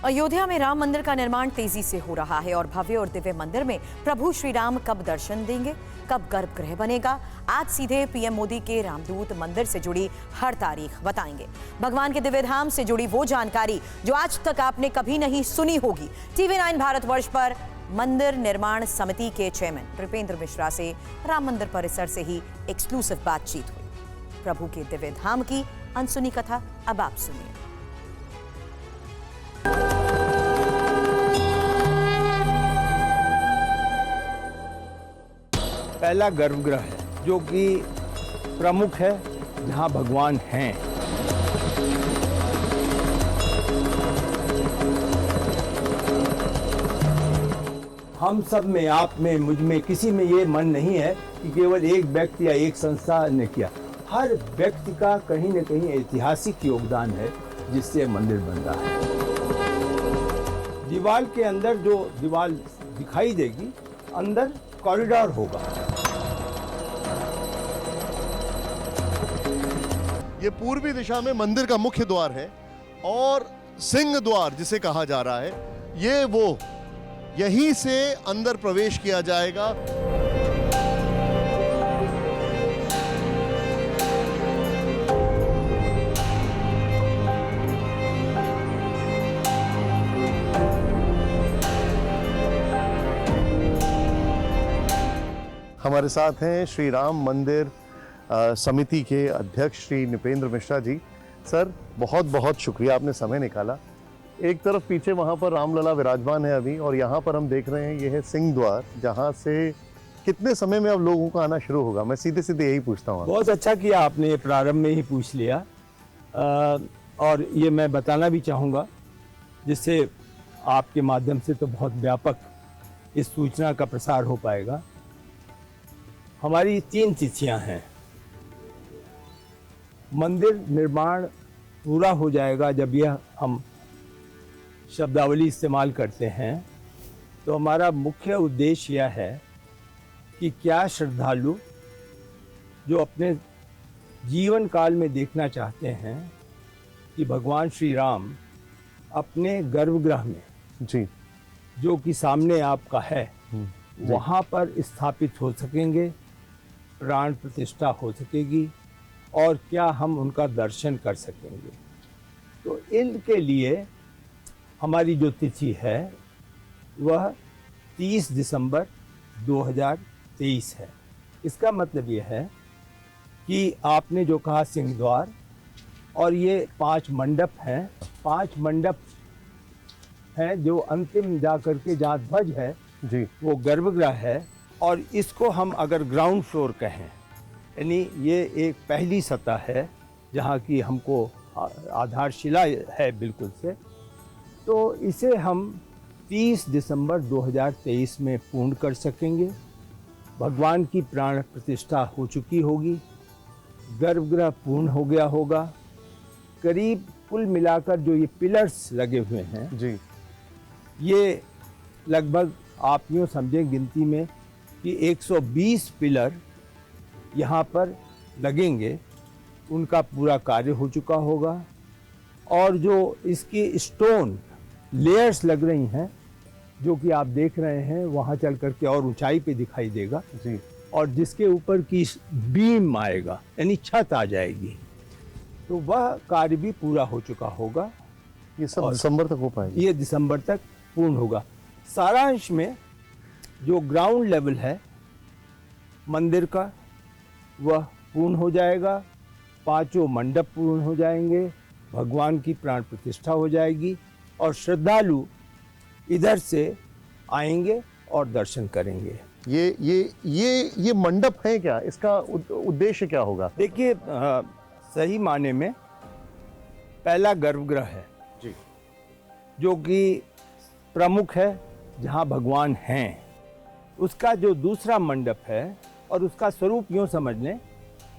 अयोध्या में राम मंदिर का निर्माण तेजी से हो रहा है और भव्य और दिव्य मंदिर में प्रभु श्री राम कब दर्शन देंगे, कब गर्भगृह बनेगा, आज सीधे पीएम मोदी के रामदूत मंदिर से जुड़ी हर तारीख बताएंगे। भगवान के दिव्य धाम से जुड़ी वो जानकारी जो आज तक आपने कभी नहीं सुनी होगी। TV9 भारतवर्ष पर मंदिर निर्माण समिति के चेयरमैन नृपेंद्र मिश्रा से राम मंदिर परिसर से ही एक्सक्लूसिव बातचीत हुई। प्रभु के दिव्य धाम की अनसुनी कथा अब आप सुनिए। पहला गर्भगृह है जो कि प्रमुख है, जहां भगवान हैं। हम सब में, आप में, मुझ में, किसी में ये मन नहीं है कि केवल एक व्यक्ति या एक संस्था ने किया। हर व्यक्ति का कहीं न कहीं ऐतिहासिक योगदान है जिससे मंदिर बन रहा है। दीवार के अंदर जो दीवार दिखाई देगी, अंदर कॉरिडोर होगा। ये पूर्वी दिशा में मंदिर का मुख्य द्वार है और सिंह द्वार जिसे कहा जा रहा है, ये वो यहीं से अंदर प्रवेश किया जाएगा। हमारे साथ हैं श्री राम मंदिर समिति के अध्यक्ष श्री नृपेंद्र मिश्रा जी। सर, बहुत बहुत शुक्रिया, आपने समय निकाला। एक तरफ पीछे वहाँ पर रामलला विराजमान है अभी, और यहाँ पर हम देख रहे हैं ये है सिंह द्वार, जहाँ से कितने समय में अब लोगों का आना शुरू होगा? मैं सीधे सीधे यही पूछता हूँ। बहुत अच्छा किया आपने, प्रारंभ में ही पूछ लिया। और ये मैं बताना भी चाहूँगा, जिससे आपके माध्यम से तो बहुत व्यापक इस सूचना का प्रसार हो पाएगा। हमारी 3 तिथियां हैं। मंदिर निर्माण पूरा हो जाएगा जब यह हम शब्दावली इस्तेमाल करते हैं, तो हमारा मुख्य उद्देश्य यह है कि क्या श्रद्धालु जो अपने जीवन काल में देखना चाहते हैं कि भगवान श्री राम अपने गर्भगृह में, जी, जो कि सामने आपका है, वहाँ पर स्थापित हो सकेंगे, प्राण प्रतिष्ठा हो सकेगी, और क्या हम उनका दर्शन कर सकेंगे। तो इनके लिए हमारी जो तिथि है वह 30 दिसंबर 2023 है। इसका मतलब ये है कि आपने जो कहा सिंह द्वार, और ये 5 मंडप हैं। 5 मंडप हैं जो अंतिम जा करके जहाँ ध्वज है जी, वो गर्भगृह है। और इसको हम अगर ग्राउंड फ्लोर कहें, यानी ये एक पहली सतह है जहाँ की हमको आधारशिला है बिल्कुल से, तो इसे हम 30 दिसंबर 2023 में पूर्ण कर सकेंगे। भगवान की प्राण प्रतिष्ठा हो चुकी होगी, गर्भगृह पूर्ण हो गया होगा। करीब कुल मिलाकर जो ये पिलर्स लगे हुए हैं जी, ये लगभग आप यूँ समझें गिनती में कि 120 पिलर यहाँ पर लगेंगे। उनका पूरा कार्य हो चुका होगा। और जो इसकी स्टोन लेयर्स लग रही हैं, जो कि आप देख रहे हैं, वहाँ चल करके और ऊंचाई पे दिखाई देगा जी, और जिसके ऊपर की बीम आएगा, यानी छत आ जाएगी, तो वह कार्य भी पूरा हो चुका होगा। ये सब दिसंबर तक हो पाएगा? ये दिसंबर तक पूर्ण होगा। सारांश में जो ग्राउंड लेवल है मंदिर का, वह पूर्ण हो जाएगा। 5 मंडप पूर्ण हो जाएंगे, भगवान की प्राण प्रतिष्ठा हो जाएगी, और श्रद्धालु इधर से आएंगे और दर्शन करेंगे। ये मंडप है क्या? इसका उद्देश्य क्या होगा? देखिए, सही माने में पहला गर्भगृह है जी, जो कि प्रमुख है, जहाँ भगवान हैं। उसका जो दूसरा मंडप है, और उसका स्वरूप यूँ समझ लें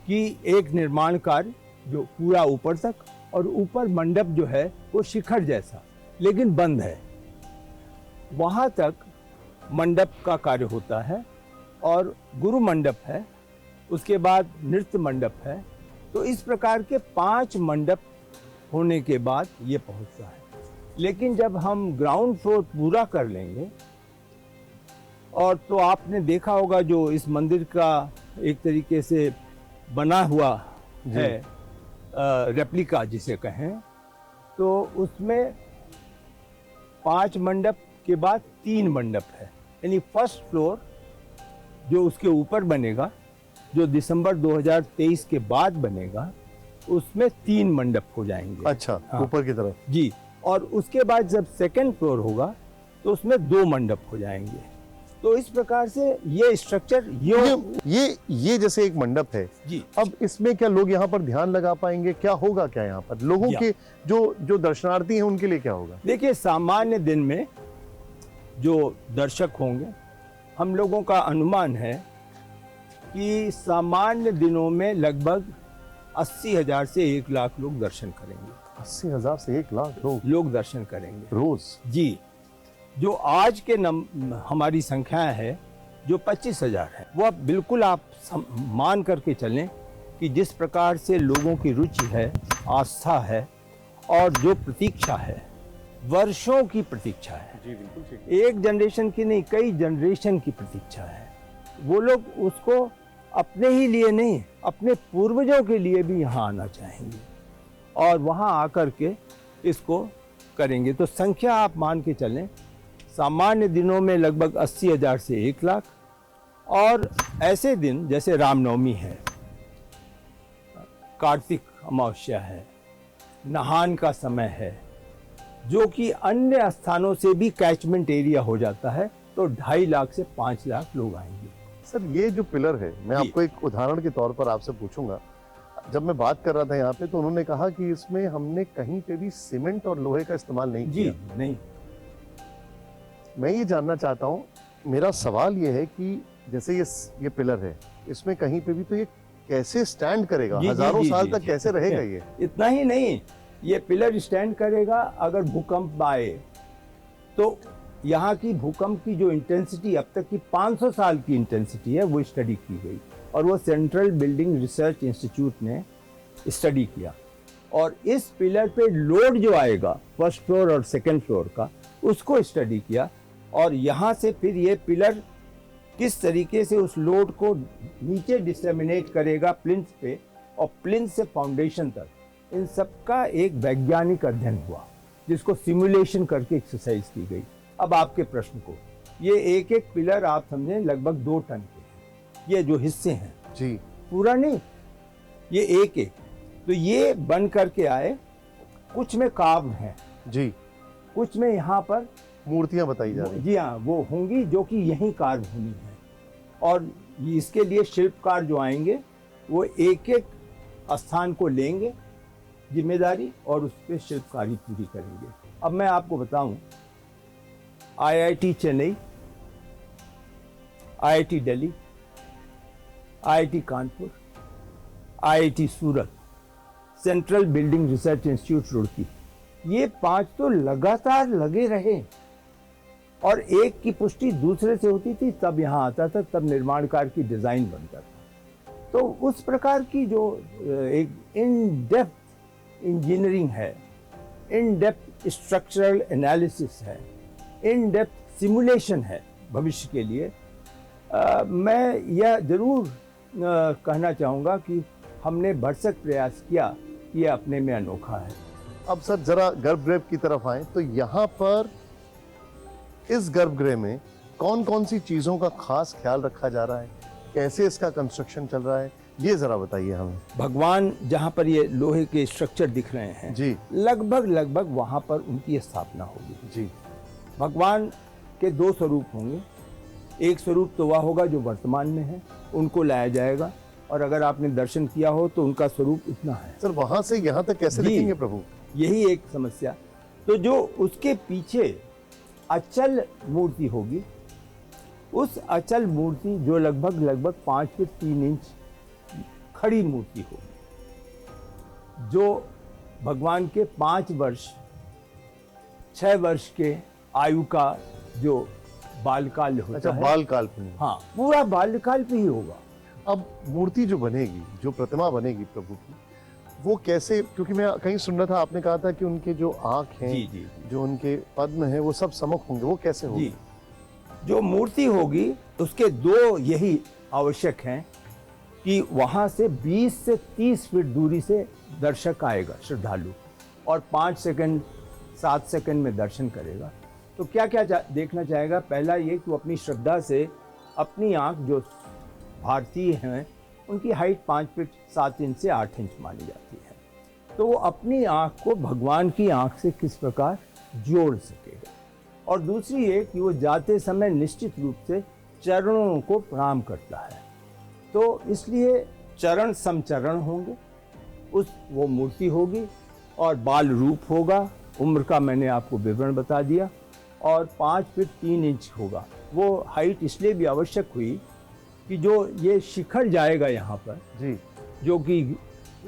कि एक निर्माण कार्य जो पूरा ऊपर तक, और ऊपर मंडप जो है वो शिखर जैसा लेकिन बंद है, वहाँ तक मंडप का कार्य होता है। और गुरु मंडप है, उसके बाद नृत्य मंडप है। तो इस प्रकार के 5 मंडप होने के बाद ये पहुंचता है। लेकिन जब हम ग्राउंड फ्लोर पूरा कर लेंगे, और तो आपने देखा होगा जो इस मंदिर का एक तरीके से बना हुआ है रेप्लिका जिसे कहें, तो उसमें 5 मंडप के बाद 3 मंडप है। यानी फर्स्ट फ्लोर जो उसके ऊपर बनेगा, जो दिसंबर 2023 के बाद बनेगा, उसमें 3 मंडप हो जाएंगे। अच्छा, हाँ। ऊपर की तरफ। जी, और उसके बाद जब सेकंड फ्लोर होगा तो उसमें 2 मंडप हो जाएंगे। तो इस प्रकार से ये स्ट्रक्चर ये जैसे एक मंडप है जी। अब इसमें क्या लोग यहाँ पर ध्यान लगा पाएंगे? क्या होगा क्या यहाँ पर लोगों के जो दर्शनार्थी हैं उनके लिए क्या होगा? देखिए, सामान्य दिन में जो दर्शक होंगे, हम लोगों का अनुमान है कि सामान्य दिनों में लगभग 80,000 से 1 लाख लोग दर्शन करेंगे। 80,000 से 1 लाख लोग दर्शन करेंगे रोज। जी। जो आज के हमारी संख्या है जो 25,000 है, वो अब बिल्कुल आप मान करके चलें कि जिस प्रकार से लोगों की रुचि है, आस्था है, और जो प्रतीक्षा है, वर्षों की प्रतीक्षा है। जी बिल्कुल ठीक। एक जनरेशन की नहीं, कई जनरेशन की प्रतीक्षा है। वो लोग उसको अपने ही लिए नहीं, अपने पूर्वजों के लिए भी यहाँ आना चाहेंगे और वहाँ आकर के इसको करेंगे। तो संख्या आप मान के चलें, सामान्य दिनों में लगभग 80,000 से 1 लाख, और ऐसे दिन जैसे रामनवमी है, कार्तिक अमावस्या है, नहान का समय है, जो कि अन्य स्थानों से भी कैचमेंट एरिया हो जाता है, तो 2.5 लाख से 5 लाख लोग आएंगे। सर, ये जो पिलर है, मैं जी। आपको एक उदाहरण के तौर पर आपसे पूछूंगा। जब मैं बात कर रहा था यहाँ पे तो उन्होंने कहा कि इसमें हमने कहीं पे भी सीमेंट और लोहे का इस्तेमाल नहीं जी किया। नहीं। मैं ये जानना चाहता हूँ, मेरा सवाल ये है कि जैसे ये पिलर है, इसमें कहीं पे भी तो ये कैसे स्टैंड करेगा? जी, जी, हजारों जी, साल जी, तक जी। कैसे रहेगा ये? इतना ही नहीं, ये पिलर स्टैंड करेगा अगर भूकंप आए तो। यहाँ की भूकंप की जो इंटेंसिटी अब तक की 500 साल की इंटेंसिटी है, वो स्टडी की गई, और वो सेंट्रल बिल्डिंग रिसर्च इंस्टीट्यूट ने स्टडी किया। और इस पिलर पे लोड जो आएगा फर्स्ट फ्लोर और सेकंड फ्लोर का, उसको स्टडी किया, और यहाँ से फिर ये पिलर किस तरीके से उस लोड को नीचे डिसेमिनेट करेगा प्लिंथ पे, और प्लिंथ से फाउंडेशन तक, इन सब का एक वैज्ञानिक अध्ययन हुआ, जिसको सिमुलेशन करके एक्सरसाइज की गई। अब आपके प्रश्न को, ये एक एक पिलर आप समझें लगभग 2 टन के हैं, ये जो हिस्से हैं जी, पूरा नहीं, ये एक एक। तो ये बन करके आए, कुछ में कार्व हैं जी, कुछ में यहाँ पर मूर्तियां बताई जा रही। जी हाँ वो होंगी जो कि यहीं कार्व होनी है, और इसके लिए शिल्पकार जो आएंगे वो एक एक स्थान को लेंगे जिम्मेदारी, और उस पर शिल्पकारी पूरी करेंगे। अब मैं आपको बताऊं, IIT Chennai, IIT Delhi, IIT Kanpur, IIT Surat, central building research institute Roorkee, ये 5 तो लगातार लगे रहे, और एक की पुष्टि दूसरे से होती थी, तब यहाँ आता था, तब निर्माण कार्य की डिजाइन बनता था। तो उस प्रकार की जो एक इन डेप्थ इंजीनियरिंग है, इन डेप्थ स्ट्रक्चरल एनालिसिस है, इन डेप्थ सिमुलेशन है भविष्य के लिए, मैं यह जरूर कहना चाहूँगा कि हमने भरसक प्रयास किया कि यह अपने में अनोखा है। अब सर जरा गर्भगृह की तरफ आए तो यहाँ पर इस गर्भगृह में कौन कौन सी चीजों का खास ख्याल रखा जा रहा है, कैसे इसका कंस्ट्रक्शन चल रहा है, ये जरा बताइए हमें। भगवान जहाँ पर ये लोहे के स्ट्रक्चर दिख रहे हैं जी, लगभग वहाँ पर उनकी स्थापना होगी। जी, भगवान के 2 स्वरूप होंगे, एक स्वरूप तो वह होगा जो वर्तमान में है, उनको लाया जाएगा, और अगर आपने दर्शन किया हो तो उनका स्वरूप इतना है। सर वहां से यहाँ तक कैसे जी। दिखेंगे प्रभु? यही एक समस्या। तो जो उसके पीछे अचल मूर्ति होगी, उस अचल मूर्ति जो लगभग 5 फीट 3 इंच खड़ी मूर्ति होगी, जो भगवान के 5 वर्ष 6 वर्ष के आयु का जो बालकाल होता अच्छा, है, बाल काल पे। हाँ पूरा बाल्यकाल पे ही होगा। अब मूर्ति जो बनेगी, जो प्रतिमा बनेगी प्रभु की, वो कैसे, क्योंकि मैं कहीं सुन रहा था, आपने कहा था कि उनके जो आँख हैं, जी जी जो उनके पद्म हैं, वो सब सम्मुख होंगे, वो कैसे होंगे? जी। जो मूर्ति होगी उसके दो यही आवश्यक हैं कि वहाँ से 20 से 30 फीट दूरी से दर्शक आएगा, श्रद्धालु, और 5 सेकंड 7 सेकंड में दर्शन करेगा। तो क्या क्या देखना चाहेगा? पहला ये कि वो अपनी श्रद्धा से अपनी आँख, जो भारतीय हैं उनकी हाइट 5 फीट 7 इंच से 8 इंच मानी जाती है, तो वो अपनी आँख को भगवान की आँख से किस प्रकार जोड़ सकेगा। और दूसरी ये कि वो जाते समय निश्चित रूप से चरणों को प्रणाम करता है, तो इसलिए चरण समचरण होंगे, वो मूर्ति होगी और बाल रूप होगा। उम्र का मैंने आपको विवरण बता दिया, और 5 फीट 3 इंच होगा। वो हाइट इसलिए भी आवश्यक हुई कि जो ये शिखर जाएगा यहाँ पर, जी, जो कि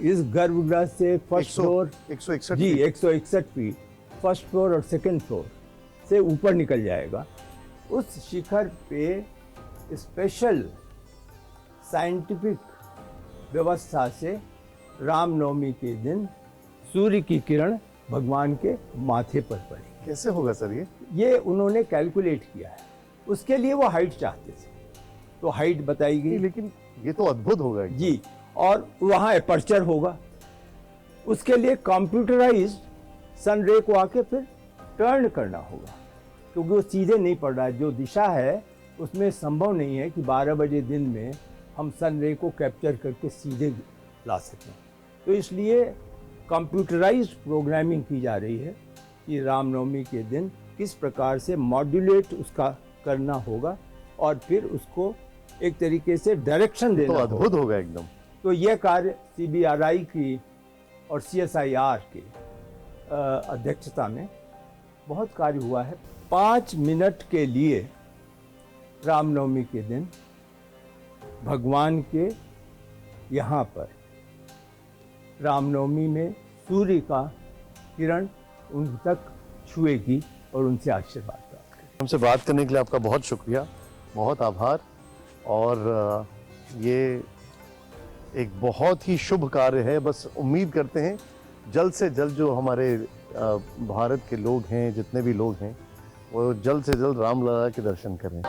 इस गर्भगृह से फर्स्ट फ्लोर 161 जी 161 फीट फर्स्ट फ्लोर और सेकंड फ्लोर से ऊपर निकल जाएगा, उस शिखर पे स्पेशल साइंटिफिक व्यवस्था से रामनवमी के दिन सूर्य की किरण भगवान के माथे पर पड़ेगी। कैसे होगा सर ये उन्होंने कैलकुलेट किया है, उसके लिए वो हाइट चाहते थे, तो हाइट बताई गई। लेकिन ये तो अद्भुत होगा जी, और वहाँ एपर्चर होगा, उसके लिए कंप्यूटराइज्ड सन रे को आके फिर टर्न करना होगा, क्योंकि वो सीधे नहीं पड़ रहा है। जो दिशा है उसमें संभव नहीं है कि 12 बजे दिन में हम सन रे को कैप्चर करके सीधे ला सकें, तो इसलिए कंप्यूटराइज्ड प्रोग्रामिंग की जा रही है कि रामनवमी के दिन किस प्रकार से मॉड्यूलेट उसका करना होगा और फिर उसको एक तरीके से डायरेक्शन देना तो अद्भुत होगा एकदम। तो यह कार्य CBRI की और CSIR की अध्यक्षता में बहुत कार्य हुआ है। 5 मिनट के लिए रामनवमी के दिन भगवान के यहाँ पर रामनवमी में सूर्य का किरण उन तक छुएगी और उनसे आशीर्वाद प्राप्त करेगी। हमसे बात करने के लिए आपका बहुत शुक्रिया, बहुत आभार। और ये एक बहुत ही शुभ कार्य है। बस उम्मीद करते हैं जल्द से जल्द जो हमारे भारत के लोग हैं, जितने भी लोग हैं, वो जल्द से जल्द रामलला के दर्शन करें।